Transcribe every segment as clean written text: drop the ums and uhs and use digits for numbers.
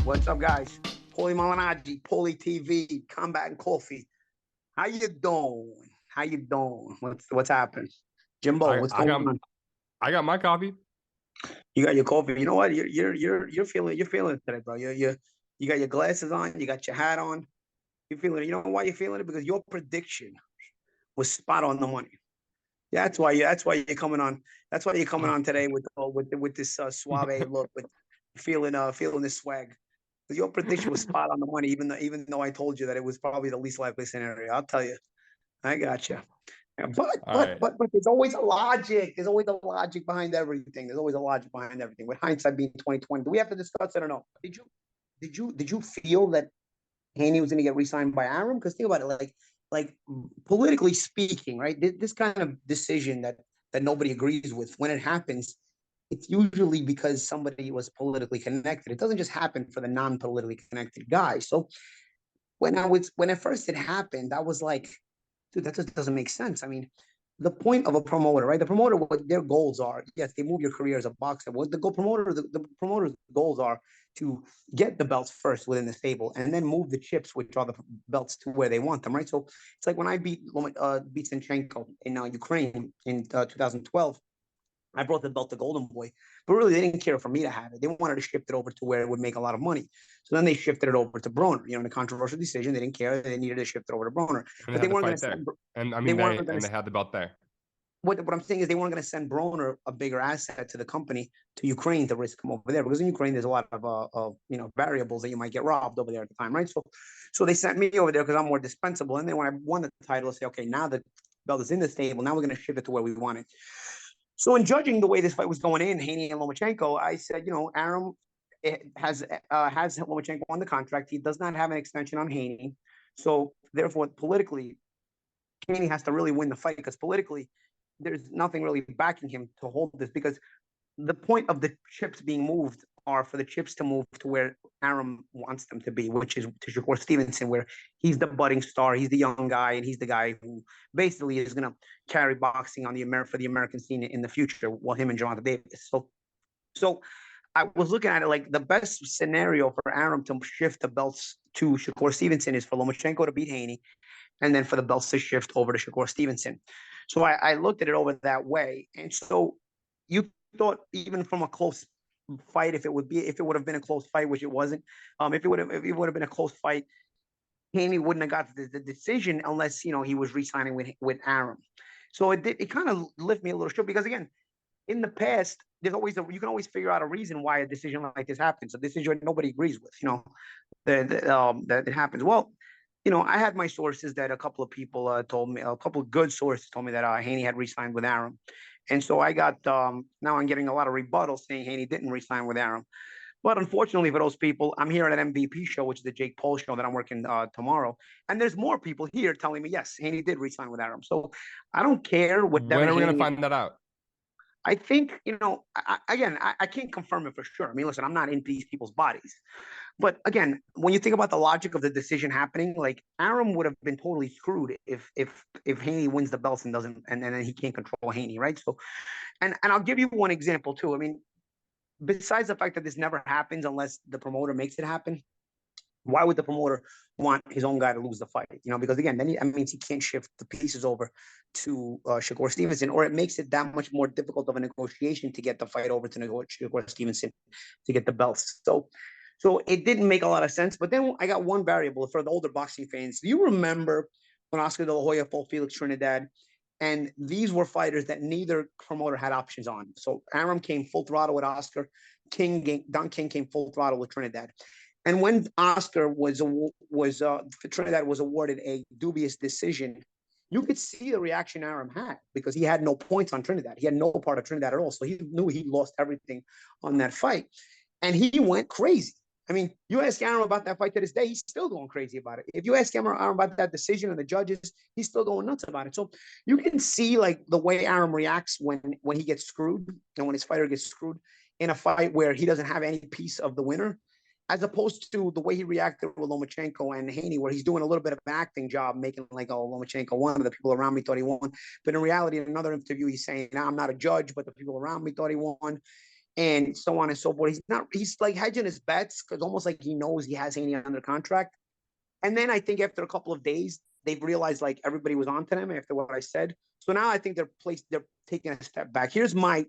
What's up, guys? Paulie Malignaggi, Paulie TV, Combat and Coffee. How you doing? How you doing? What's happening? Jimbo, I what's I going got on? I got my copy. You got your coffee. You know what? You're feeling it today, bro. You got your glasses on. You got your hat on. You're feeling it. You know why you're feeling it? Because your prediction was spot on the money. Yeah, that's why you're coming on. That's why you're coming on today with this suave look, with feeling this swag. Your prediction was spot on the money, even though I told you that it was probably the least likely scenario. I'll tell you. I got you. Yeah, but All but right. but but there's always a logic. There's always a logic behind everything. There's always a logic behind everything. With hindsight being 2020, do we have to discuss it or no? Did you feel that Haney was going to get re-signed by Aram? Because think about it, like politically speaking, right? This kind of decision that nobody agrees with, when it happens, it's usually because somebody was politically connected. It doesn't just happen for the non-politically connected guy. So when at first it happened, I was like, dude, that just doesn't make sense. I mean, the point of a promoter, right? The promoter, what their goals are, yes, they move your career as a boxer. What the promoter's goals are to get the belts first within the stable, and then move the chips, which are the belts, to where they want them, right? So it's like when I beat Zinchenko in Ukraine in 2012. I brought the belt to Golden Boy, but really they didn't care for me to have it. They wanted to shift it over to where it would make a lot of money. So then they shifted it over to Broner. In a controversial decision, they didn't care. They needed to shift it over to Broner, And they but they had the weren't going fight to send. there. And I They mean weren't going they to. had the belt there. What I'm saying is they weren't going to send Broner, a bigger asset to the company, to Ukraine, to risk him over there, because in Ukraine there's a lot of variables that you might get robbed over there at the time, right? So they sent me over there because I'm more dispensable. And then when I won the title, I say, okay, now the belt is in the stable. Now we're going to shift it to where we want it. So in judging the way this fight was going in, Haney and Lomachenko, I said, Aram has Lomachenko on the contract. He does not have an extension on Haney. So therefore, politically, Haney has to really win the fight, because politically, there's nothing really backing him to hold this, because the point of the chips being moved are for the chips to move to where Aram wants them to be, which is to Shakur Stevenson, where he's the budding star, he's the young guy, and he's the guy who basically is going to carry boxing on for the American scene in the future, while him and Gervonta Davis. So I was looking at it like the best scenario for Aram to shift the belts to Shakur Stevenson is for Lomachenko to beat Haney, and then for the belts to shift over to Shakur Stevenson. So I looked at it over that way, and so you thought, even from a close fight, if it would have been a close fight, which it wasn't, if it would have been a close fight, Haney wouldn't have got the decision unless he was re-signing with Aram. So it kind of left me a little short, because again, in the past, you can always figure out a reason why a decision like this happens. A decision nobody agrees with, that it happens. Well, I had my sources that a couple of people told me, a couple of good sources told me that Haney had re-signed with Aram. And so I got, now I'm getting a lot of rebuttals saying Haney didn't re-sign with Aram. But unfortunately for those people, I'm here at an MVP show, which is the Jake Paul show that I'm working tomorrow. And there's more people here telling me, yes, Haney did re-sign with Aram. So I don't care what When Devin are we Haney gonna find that out? I think, I can't confirm it for sure. I mean, listen, I'm not in these people's bodies. But again, when you think about the logic of the decision happening, like Aram would have been totally screwed if Haney wins the belts and doesn't, and then he can't control Haney, right? So, and I'll give you one example too. I mean, besides the fact that this never happens unless the promoter makes it happen, why would the promoter want his own guy to lose the fight? Because again, then that means he can't shift the pieces over to Shakur Stevenson, or it makes it that much more difficult of a negotiation to get the fight over to Shakur Stevenson to get the belts. So it didn't make a lot of sense. But then I got one variable for the older boxing fans. Do you remember when Oscar De La Hoya fought Felix Trinidad? And these were fighters that neither promoter had options on. So Aram came full throttle with Oscar. Don King came full throttle with Trinidad. And when Oscar Trinidad was awarded a dubious decision, you could see the reaction Aram had, because he had no points on Trinidad. He had no part of Trinidad at all. So he knew he lost everything on that fight. And he went crazy. I mean, you ask Aram about that fight to this day, he's still going crazy about it. If you ask Aram about that decision and the judges, he's still going nuts about it. So you can see like the way Aram reacts when he gets screwed, and when his fighter gets screwed in a fight where he doesn't have any piece of the winner, as opposed to the way he reacted with Lomachenko and Haney, where he's doing a little bit of an acting job, making like, oh, Lomachenko won, the people around me thought he won. But in reality, in another interview, he's saying, nah, I'm not a judge, but the people around me thought he won. and so on and so forth. He's like hedging his bets because almost like he knows he has Haney under contract. And then I think after a couple of days, they've realized like everybody was onto them after what I said. So now I think they're taking a step back. Here's my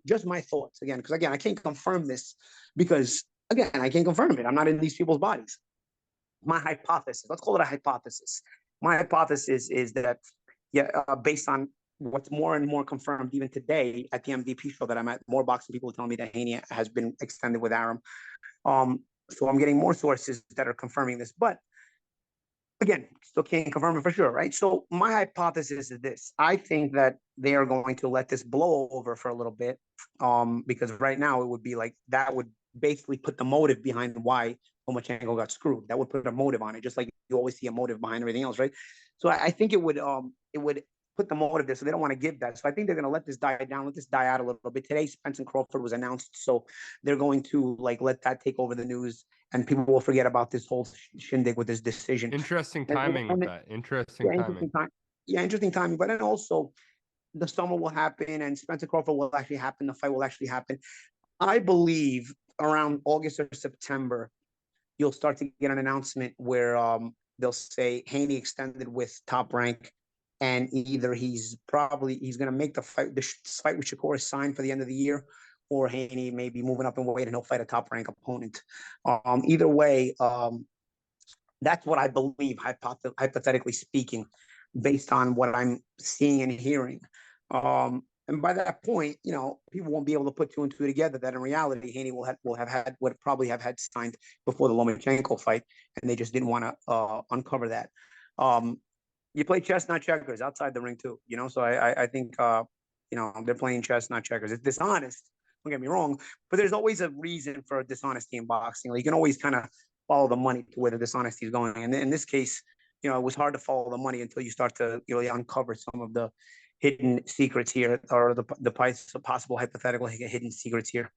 thoughts again, because again, I can't confirm this because again, I can't confirm it. I'm not in these people's bodies. My hypothesis, let's call it a hypothesis. My hypothesis is that, based on what's more and more confirmed even today at the MVP show that I'm at, more boxing people telling me that Haney has been extended with Arum. So I'm getting more sources that are confirming this, but again, still can't confirm it for sure, right? So my hypothesis is this. I think that they are going to let this blow over for a little bit, because right now it would be like that would basically put the motive behind why Lomachenko got screwed. That would put a motive on it, just like you always see a motive behind everything else, right? So I think it would put the motive there, so they don't want to give that. So I think they're going to let this die down, let this die out a little bit. Today, Spence and Crawford was announced, so they're going to like let that take over the news, and people will forget about this whole shindig with this decision. Interesting timing with that. Interesting timing. Interesting timing. But then also, the summer will happen, and Spence and Crawford will actually happen. The fight will actually happen. I believe around August or September, you'll start to get an announcement where they'll say Haney extended with Top Rank, and either he's going to make the fight with Shakur is signed for the end of the year, or Haney may be moving up in weight and he'll fight a Top Rank opponent. Either way, that's what I believe, hypothetically speaking, based on what I'm seeing and hearing. And by that point, people won't be able to put two and two together. That in reality, Haney would probably have had signed before the Lomachenko fight, and they just didn't want to uncover that. You play chess, not checkers, outside the ring too. So I think they're playing chess, not checkers. It's dishonest. Don't get me wrong, but there's always a reason for dishonesty in boxing. Like, you can always kind of follow the money to where the dishonesty is going. And in this case, it was hard to follow the money until you start to really uncover some of the hidden secrets here, or the possible hypothetical hidden secrets here.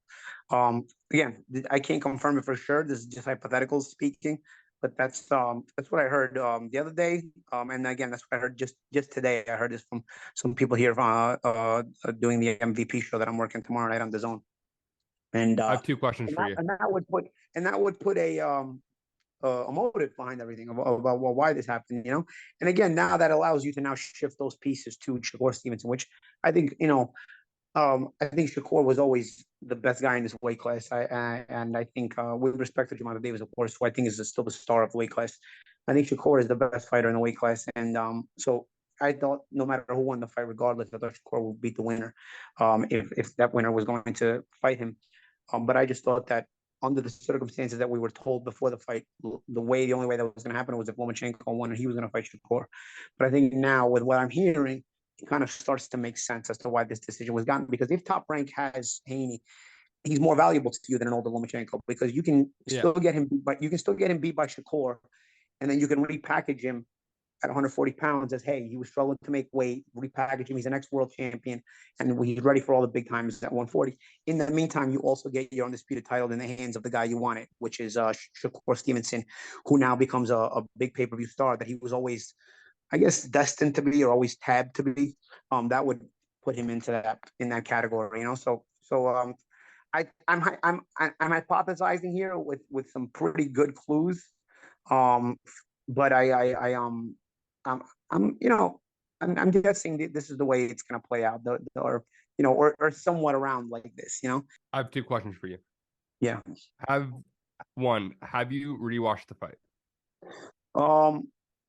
Again, I can't confirm it for sure. This is just hypothetical speaking, but that's what I heard the other day. And again, that's what I heard just today. I heard this from some people here doing the MVP show that I'm working tomorrow night on DAZN. And I have two questions for you. And that would put a motive behind everything about why this happened, And again, now that allows you to now shift those pieces to Shakur Stevenson, which I think, I think Shakur was always the best guy in this weight class. And I think, with respect to Gervonta Davis, of course, who I think is still the star of the weight class, I think Shakur is the best fighter in the weight class. And so I thought no matter who won the fight, regardless, I thought Shakur would beat the winner, if that winner was going to fight him. But I just thought that under the circumstances that we were told before the fight, the only way that was going to happen was if Lomachenko won and he was going to fight Shakur. But I think now with what I'm hearing, it kind of starts to make sense as to why this decision was gotten. Because if Top Rank has Haney, he's more valuable to you than an older Lomachenko, because you can still get him, but you can still get him beat by Shakur, and then you can repackage him at 140 pounds as, hey, he was struggling to make weight, repackage him. He's an ex-world champion, and he's ready for all the big times at 140. In the meantime, you also get your undisputed title in the hands of the guy you wanted, which is Shakur Stevenson, who now becomes a big pay-per-view star that he was always, I guess, destined to be, or always tabbed to be. That would put him in that category, So I'm hypothesizing here with some pretty good clues, but I'm guessing this is the way it's going to play out, or somewhat around like this, I have two questions for you. Yeah. Have you rewatched the fight?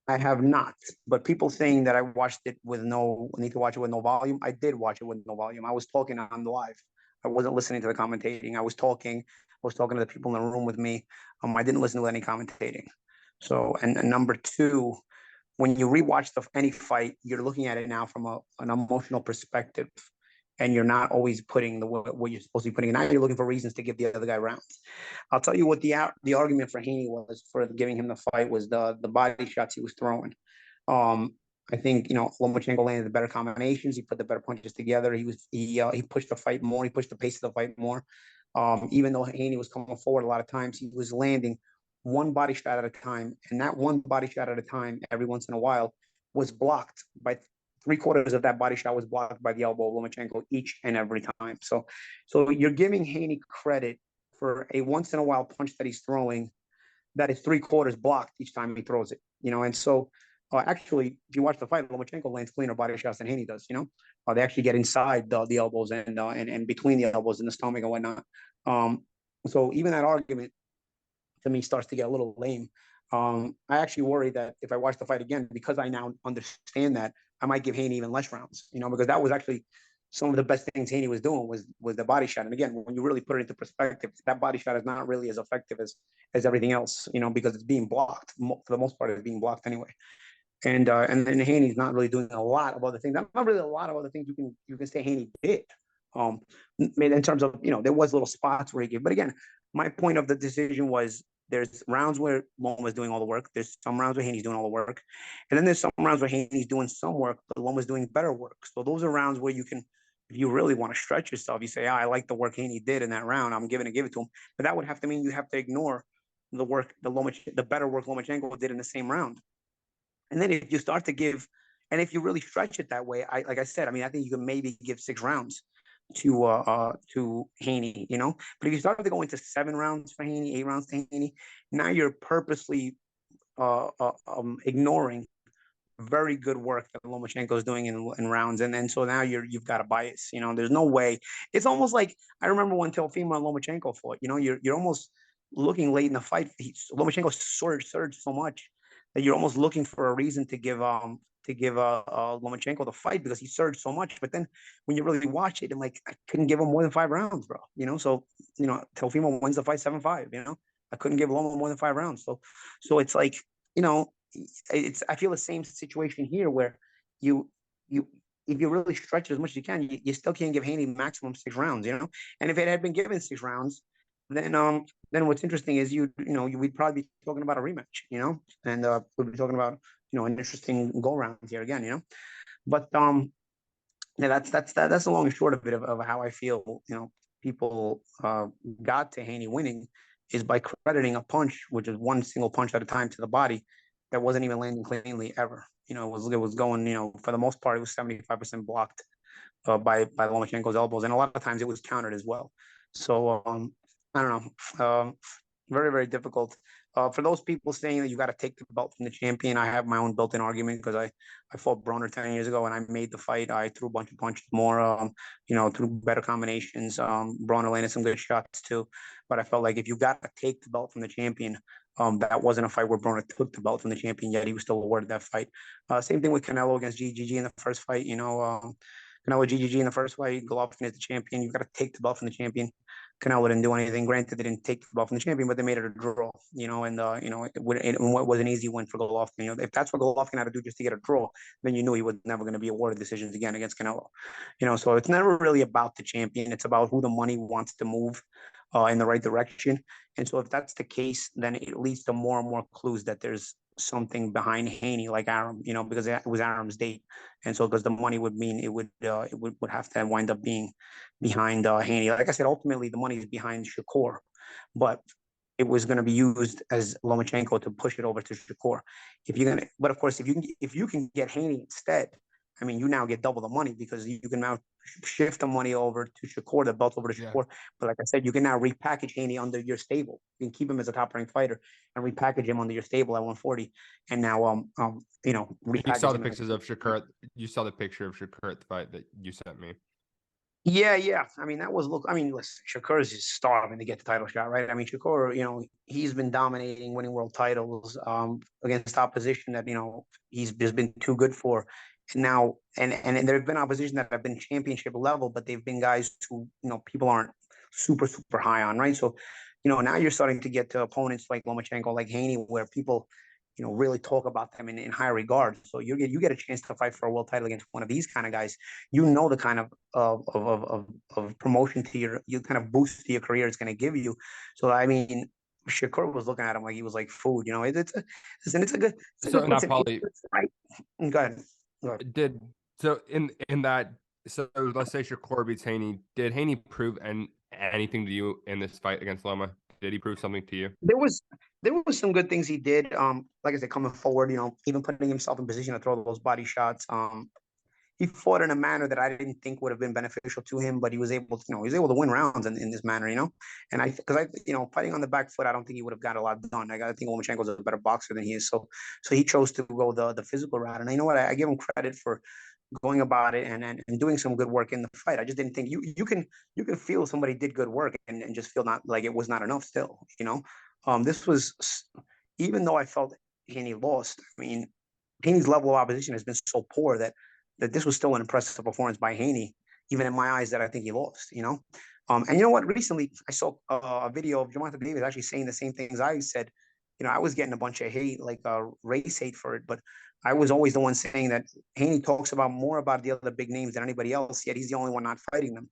I have not, but people saying that I watched it with need to watch it with no volume. I did watch it with no volume. I was talking on the live. I wasn't listening to the commentating. I was talking to the people in the room with me. I didn't listen to any commentating. So, and number two, when you rewatch any fight, you're looking at it now from an emotional perspective, and you're not always putting what you're supposed to be putting. Now you're looking for reasons to give the other guy rounds. I'll tell you what the argument for Haney was for giving him the fight was the body shots he was throwing. I think Lomachenko landed the better combinations. He put the better punches together. He pushed the fight more. He pushed the pace of the fight more. Even though Haney was coming forward a lot of times, he was landing one body shot at a time, and that one body shot at a time, every once in a while, was blocked by 3/4 of that body shot was blocked by the elbow of Lomachenko each and every time. So you're giving Haney credit for a once in a while punch that he's throwing that is 3/4 blocked each time he throws it. And so actually, if you watch the fight, Lomachenko lands cleaner body shots than Haney does. They actually get inside the elbows and between the elbows and the stomach and whatnot. So even that argument to me starts to get a little lame. I actually worry that if I watch the fight again, because I now understand that, I might give Haney even less rounds, because that was actually some of the best things Haney was doing was the body shot. And again, when you really put it into perspective, that body shot is not really as effective as everything else, because it's being blocked. For the most part, it's being blocked anyway. And then Haney's not really doing a lot of other things. Not really a lot of other things you can say Haney did. In terms of, there was little spots where he gave, but again, my point of the decision was there's rounds where Loma's doing all the work. There's some rounds where Haney's doing all the work. And then there's some rounds where Haney's doing some work, but Loma's doing better work. So those are rounds where you can, if you really want to stretch yourself, you say, I like the work Haney did in that round. I'm give it to him. But that would have to mean you have to ignore the work, the better work Lomachenko did in the same round. And then if you start to give, and if you really stretch it that way, like I said, I think you can maybe give 6 rounds to Haney, But if you start to go into 7 rounds for Haney, 8 rounds to Haney, now you're purposely ignoring very good work that Lomachenko is doing in rounds, and then so now you've got a bias. There's no way. It's almost like I remember when Teofimo and Lomachenko fought. You're almost looking late in the fight. Lomachenko surged so much that you're almost looking for a reason to give Lomachenko the fight because he surged so much. But then when you really watch it, I'm like, I couldn't give him more than 5 rounds, bro. So Teofimo wins the fight 7-5. I couldn't give Loma more than 5 rounds. So it's like, I feel the same situation here where you if you really stretch it as much as you can, you still can't give Haney maximum 6 rounds, And if it had been given 6 rounds, then what's interesting is we'd probably be talking about a rematch, and we'd be talking about an interesting go round here again, But yeah, that's the long and short of it of how I feel. People got to Haney winning is by crediting a punch, which is one single punch at a time to the body, that wasn't even landing cleanly ever. It was going. For the most part, it was 75% blocked by Lomachenko's elbows, and a lot of times it was countered as well. So I don't know. Very, very difficult. For those people saying that you got to take the belt from the champion, I have my own built-in argument because I fought Broner 10 years ago and I made the fight. I threw a bunch of punches more, threw better combinations. Broner landed some good shots too, but I felt like if you got to take the belt from the champion, that wasn't a fight where Broner took the belt from the champion, yet he was still awarded that fight. Same thing with Canelo against GGG in the first fight. Canelo GGG in the first fight, Golovkin is the champion. You've got to take the belt from the champion. Canelo didn't do anything. Granted, they didn't take the belt from the champion, but they made it a draw, and it was an easy win for Golovkin. If that's what Golovkin had to do just to get a draw, then you knew he was never going to be awarded decisions again against Canelo. So it's never really about the champion. It's about who the money wants to move in the right direction. And so if that's the case, then it leads to more and more clues that there's something behind Haney, like Arum, because it was Arum's date, and so because the money would mean it would have to wind up being behind Haney. Like I said, ultimately the money is behind Shakur, but it was going to be used as Lomachenko to push it over to Shakur. But of course, if you can get Haney instead, you now get double the money because you can now shift the money over to Shakur, the belt over to Shakur. Yeah. But like I said, you can now repackage Haney under your stable. You can keep him as a top-ranked fighter and repackage him under your stable at 140. And now, repackage. You saw the pictures of Shakur. You saw the picture of Shakur at the fight that you sent me. Yeah. Listen, Shakur is just starving to get the title shot, right? Shakur, he's been dominating, winning world titles against opposition that, he's just been too good for. Now, and there have been opposition that have been championship level, but they've been guys who, people aren't super, super high on, right? So, now you're starting to get to opponents like Lomachenko, like Haney, where people, really talk about them in high regard. So you get a chance to fight for a world title against one of these kind of guys. The kind of promotion to you kind of boost to your career it's going to give you. So Shakur was looking at him like he was like food. It's a good. Paulie, right? Go ahead. So let's say Shakur beats Haney. Did Haney prove anything to you in this fight against Loma? Did he prove something to you? There was some good things he did. Like I said, coming forward, even putting himself in position to throw those body shots. he fought in a manner that I didn't think would have been beneficial to him, but he was able to, he was able to win rounds in this manner, And because fighting on the back foot, I don't think he would have got a lot done. I think Lomachenko's a better boxer than he is, so he chose to go the physical route. And you know what? I give him credit for going about it and doing some good work in the fight. I just didn't think you can feel somebody did good work and just feel not like it was not enough still, This was, even though I felt Haney lost, I mean, Haney's level of opposition has been so poor that this was still an impressive performance by Haney, even in my eyes, that I think he lost, And you know what? Recently, I saw a video of Gervonta Davis actually saying the same things I said. I was getting a bunch of hate, like race hate for it, but I was always the one saying that Haney talks about more about the other big names than anybody else, yet he's the only one not fighting them.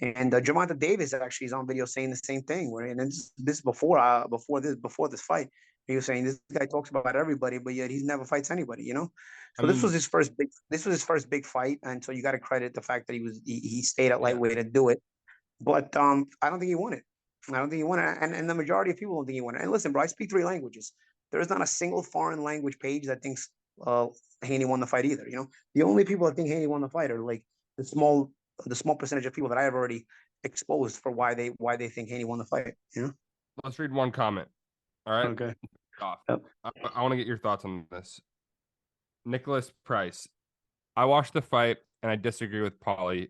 And Gervonta Davis actually is on video saying the same thing. And this before this fight, he was saying this guy talks about everybody, but yet he never fights anybody. So this was his first big fight, and so you got to credit the fact that he stayed at lightweight to do it. But I don't think he won it. I don't think he won it, and the majority of people don't think he won it. And listen, bro, I speak 3 languages. There is not a single foreign language page that thinks Haney won the fight either. The only people that think Haney won the fight are like the small percentage of people that I have already exposed for why they think Haney won the fight. Let's read one comment. All right. Okay. Yep. I want to get your thoughts on this. Nicholas Price. I watched the fight and I disagree with Paulie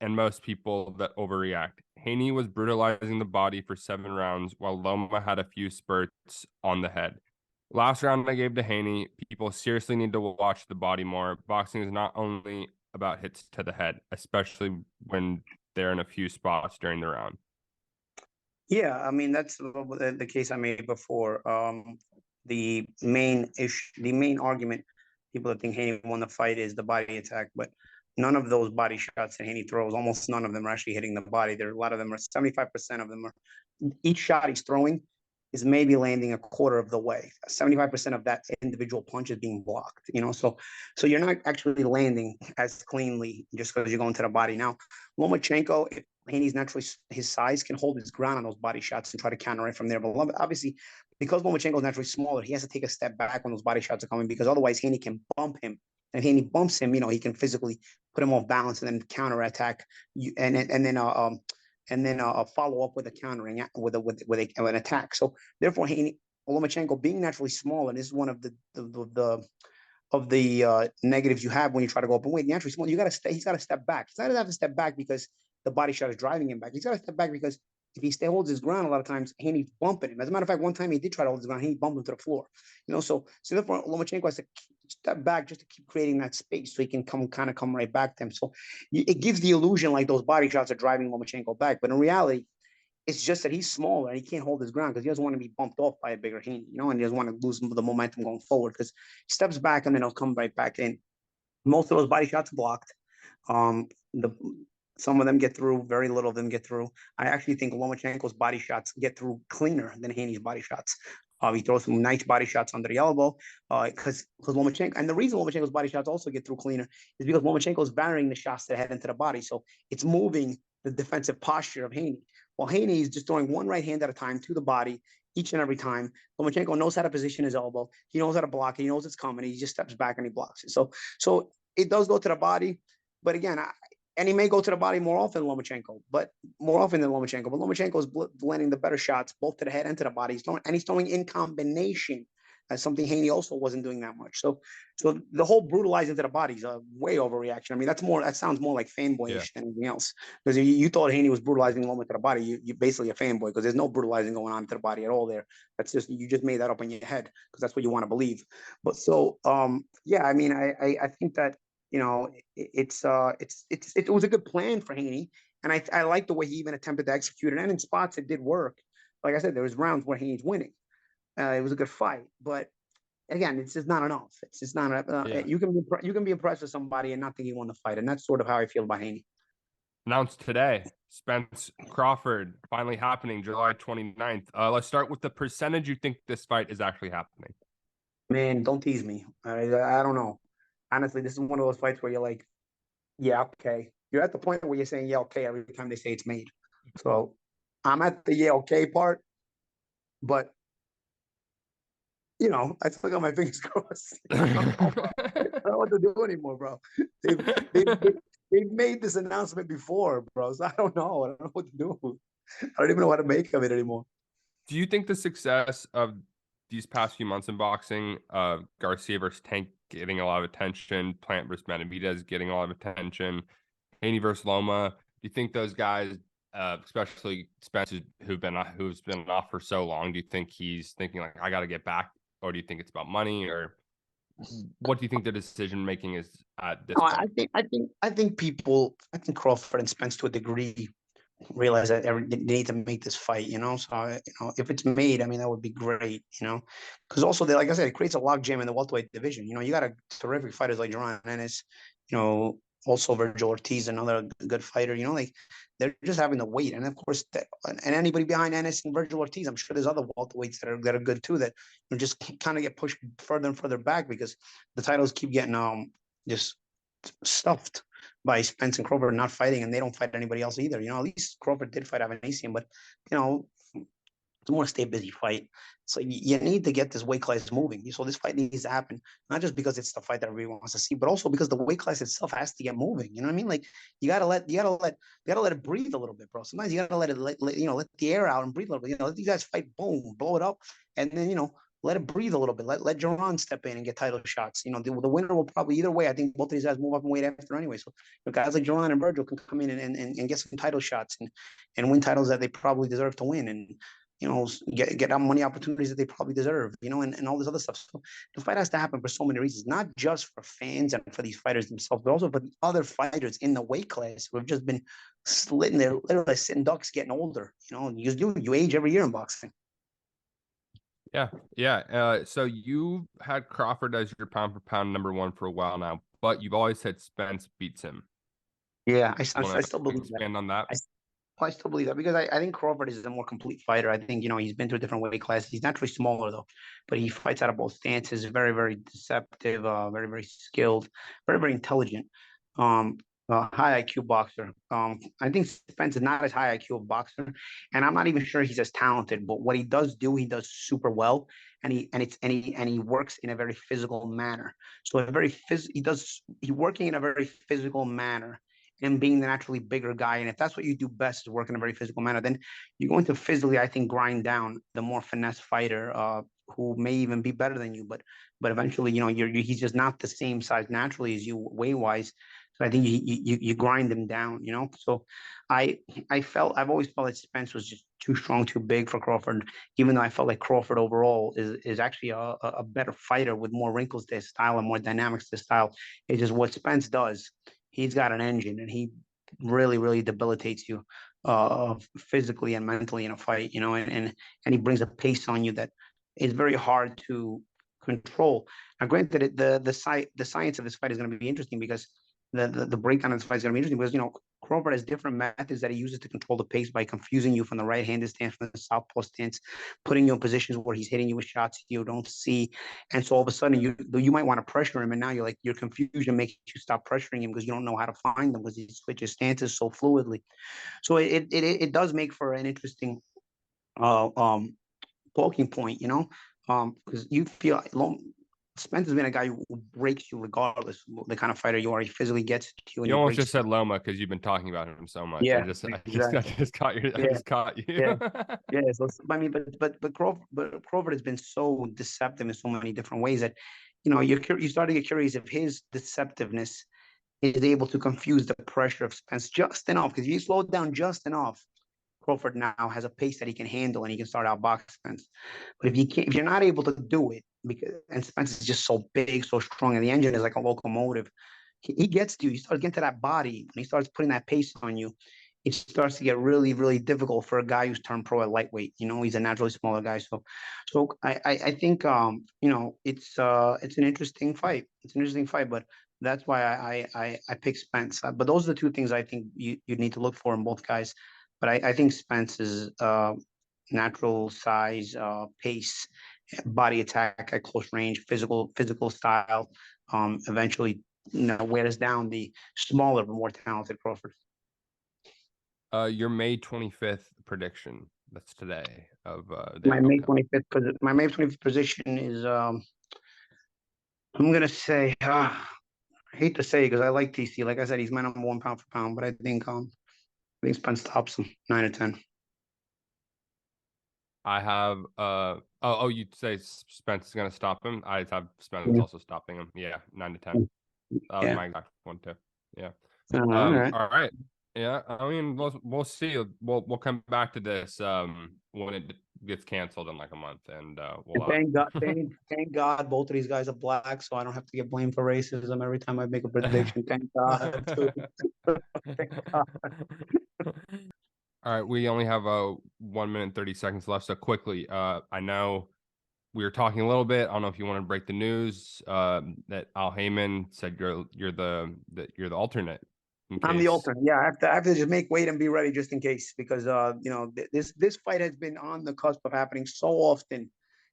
and most people that overreact. Haney was brutalizing the body for 7 rounds while Loma had a few spurts on the head. Last round I gave to Haney. People seriously need to watch the body more. Boxing is not only about hits to the head, especially when they're in a few spots during the round. Yeah, I mean, that's the case I made before. The main argument people that think Haney won the fight is the body attack, but none of those body shots that Haney throws, almost none of them are actually hitting the body. A lot of them are 75% of them are, each shot he's throwing is maybe landing a quarter of the way. 75% of that individual punch is being blocked, so you're not actually landing as cleanly just because you're going to the body. Now, Lomachenko, if Haney's naturally, his size can hold his ground on those body shots and try to counter it from there. But obviously, because Lomachenko is naturally smaller, he has to take a step back when those body shots are coming, because otherwise Haney can bump him. And if Haney bumps him, he can physically put him off balance and then counterattack you, and then follow up with a countering with an attack. So therefore, Lomachenko being naturally small, and this is one of the negatives you have when you try to go up and weight. Naturally small, he's got to step back. He's not going to have to step back because the body shot is driving him back. He's got to step back because if he holds his ground, a lot of times Haney's bumping him. As a matter of fact, one time he did try to hold his ground, Haney bumped him to the floor. So therefore Lomachenko has to step back just to keep creating that space so he can come right back to him. So it gives the illusion like those body shots are driving Lomachenko back, but in reality, it's just that he's smaller and he can't hold his ground because he doesn't want to be bumped off by a bigger Haney, and he doesn't want to lose the momentum going forward, because he steps back and then he'll come right back in. Most of those body shots are blocked. Some of them get through, very little of them get through. I actually think Lomachenko's body shots get through cleaner than Haney's body shots. He throws some nice body shots under the elbow because Lomachenko, and the reason Lomachenko's body shots also get through cleaner is because Lomachenko's varying the shots to the head into the body. So it's moving the defensive posture of Haney. While Haney is just throwing one right hand at a time to the body each and every time. Lomachenko knows how to position his elbow. He knows how to block it. He knows it's coming. He just steps back and he blocks it. So it does go to the body. But again, and he may go to the body more often than Lomachenko. But Lomachenko is blending the better shots both to the head and to the body. He's throwing in combination. That's something Haney also wasn't doing that much. So the whole brutalizing to the body is a way overreaction. I mean, that sounds more like fanboyish than anything else. Because you thought Haney was brutalizing Loma to the body, you're basically a fanboy, because there's no brutalizing going on to the body at all there. You just made that up in your head because that's what you want to believe. But yeah, I mean, I think that it was a good plan for Haney, and I like the way he even attempted to execute it, and in spots it did work. Like I said, there was rounds where Haney's winning. It was a good fight, but again, it's just not enough. It's just not. You can be impressed with somebody and not think he won the fight, and that's sort of how I feel about Haney. Announced today, Spence Crawford finally happening July 29th. Let's start with the percentage you think this fight is actually happening. Man, don't tease me. I don't know. Honestly, this is one of those fights where you're like, yeah, okay. You're at the point where you're saying yeah, okay every time they say it's made. So I'm at the yeah, okay part, but I still got my fingers crossed. don't know what to do anymore, bro. They've, they've, they've they've made this announcement before, bro. So I don't know. I don't know what to do. I don't even know what to make of it anymore. Do you think the success of these past few months in boxing, Garcia versus Tank getting a lot of attention, Plant versus Benavidez getting a lot of attention, Haney versus Loma, do you think those guys, especially Spence, who's been off for so long, do you think he's thinking like, I got to get back, or do you think it's about money, or what do you think the decision making is at this No, point? I think people, I think Crawford and Spence to a degree realize that they need to make this fight, you know. So if it's made, I mean, that would be great, you know, because also they, like I said, it creates a logjam in the welterweight division. You know, you got a terrific fighters like Duran Ennis, you know, also Virgil Ortiz, another good fighter. You know, like they're just having to wait, and of course, and anybody behind Ennis and Virgil Ortiz, I'm sure there's other welterweights that are good too that just kind of get pushed further and further back because the titles keep getting just stuffed by Spence and Crawford not fighting, and they don't fight anybody else either. You know, at least Crawford did fight Avanesian, but you know, it's more a stay busy fight. So you need to get this weight class moving. So this fight needs to happen, not just because it's the fight that everyone wants to see, but also because the weight class itself has to get moving. You know what I mean? Like you gotta let it breathe a little bit, bro. Sometimes you gotta let it let the air out and breathe a little bit. You know, let these guys fight, boom, blow it up, and then let it breathe a little bit. Let Jerron step in and get title shots. You know, the winner will probably either way. I think both of these guys move up and weight after anyway. So guys like Jerron and Virgil can come in and get some title shots and win titles that they probably deserve to win. And get money opportunities that they probably deserve, and all this other stuff. So the fight has to happen for so many reasons, not just for fans and for these fighters themselves, but also for the other fighters in the weight class who have just been slitting there, literally sitting ducks, getting older. You age every year in boxing. Yeah. So you had Crawford as your pound for pound number one for a while now, but you've always said Spence beats him. Yeah, I still believe that. Expand on that. I still believe that because I think Crawford is a more complete fighter. I think, he's been through different weight classes. He's naturally smaller though, but he fights out of both stances. Very, very deceptive, very, very skilled, very, very intelligent. High IQ boxer. I think Spence is not as high IQ of boxer, and I'm not even sure he's as talented. But what he does do, he does super well, and he works in a very physical manner. So he working in a very physical manner and being the naturally bigger guy. And if that's what you do best, is work in a very physical manner, then you're going to physically, I think, grind down the more finesse fighter who may even be better than you. But eventually, he's just not the same size naturally as you weight wise. So I think you grind him down. So I've always felt that Spence was just too strong, too big for Crawford, even though I felt like Crawford overall is actually a better fighter with more wrinkles to his style and more dynamics to his style. It's just what Spence does. He's got an engine, and he really, really debilitates you physically and mentally in a fight, and he brings a pace on you that is very hard to control. Now, granted, the science of this fight is going to be interesting because the breakdown of this fight is going to be interesting because Crawford has different methods that he uses to control the pace by confusing you from the right-handed stance, from the southpaw stance, putting you in positions where he's hitting you with shots you don't see, and so all of a sudden you might want to pressure him, and now your confusion makes you stop pressuring him because you don't know how to find them because he switches stances so fluidly. So it does make for an interesting talking point, because you feel Spence has been a guy who breaks you regardless of the kind of fighter you are. He physically gets to you, and You he almost breaks just said Loma because you've been talking about him so much. Yeah, I just caught you. Yeah, I just caught you. yeah, yeah. So I mean, Crawford has been so deceptive in so many different ways that you start to get curious if his deceptiveness is able to confuse the pressure of Spence just enough. Because if you slow it down just enough, Crawford now has a pace that he can handle and he can start out box Spence. But if you're not able to do it, and Spence is just so big, so strong, and the engine is like a locomotive, he gets to you. You start getting to that body when he starts putting that pace on you. It starts to get really, really difficult for a guy who's turned pro at lightweight. He's a naturally smaller guy. So I think it's an interesting fight. It's an interesting fight, but that's why I pick Spence. But those are the two things I think you need to look for in both guys. But I think Spence's natural size, pace, body attack at close range, physical style, eventually wears down the smaller but more talented Crawford. Your May 25th prediction. That's today of my May 25th position is I'm gonna say, I hate to say because I like TC. Like I said, he's my number one pound for pound, but I think Spence stops him 9 or 10. I have you'd say Spence is gonna stop him. I have Spence Yeah. also stopping him. Yeah, 9 to 10. That was Yeah. my exact one too. Yeah. All right. All right. Yeah. I mean, we'll see. We'll come back to this when it gets canceled in like a month, and we'll. Thank God, thank God, both of these guys are black, so I don't have to get blamed for racism every time I make a prediction. Thank God. Thank God. All right, we only have 1 minute and 30 seconds left. So quickly, I know we were talking a little bit. I don't know if you want to break the news that Al Heyman said you're the alternate. I'm the alternate. Yeah, I have to just make weight and be ready just in case because this fight has been on the cusp of happening so often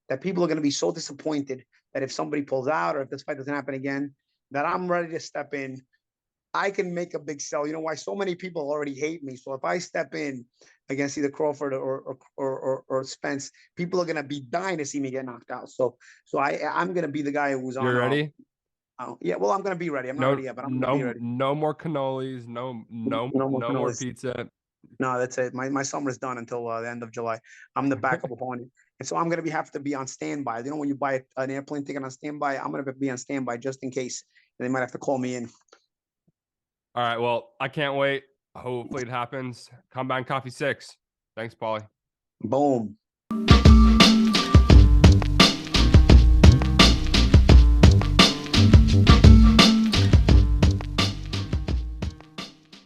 that people are going to be so disappointed that if somebody pulls out or if this fight doesn't happen again, that I'm ready to step in. I can make a big sell. You know why? So many people already hate me. So if I step in against either Crawford or Spence, people are gonna be dying to see me get knocked out. I'm gonna be the guy who's on. You're ready? Yeah, well, I'm gonna be ready. I'm not ready yet, but I'm gonna be ready. No more cannolis. No more pizza. No, that's it. My summer is done until the end of July. I'm the backup opponent, and so I'm gonna have to be on standby. You know, when you buy an airplane ticket on standby, I'm gonna be on standby just in case. And they might have to call me in. All right. Well, I can't wait. Hopefully it happens. Combine Coffee 6. Thanks, Paulie. Boom.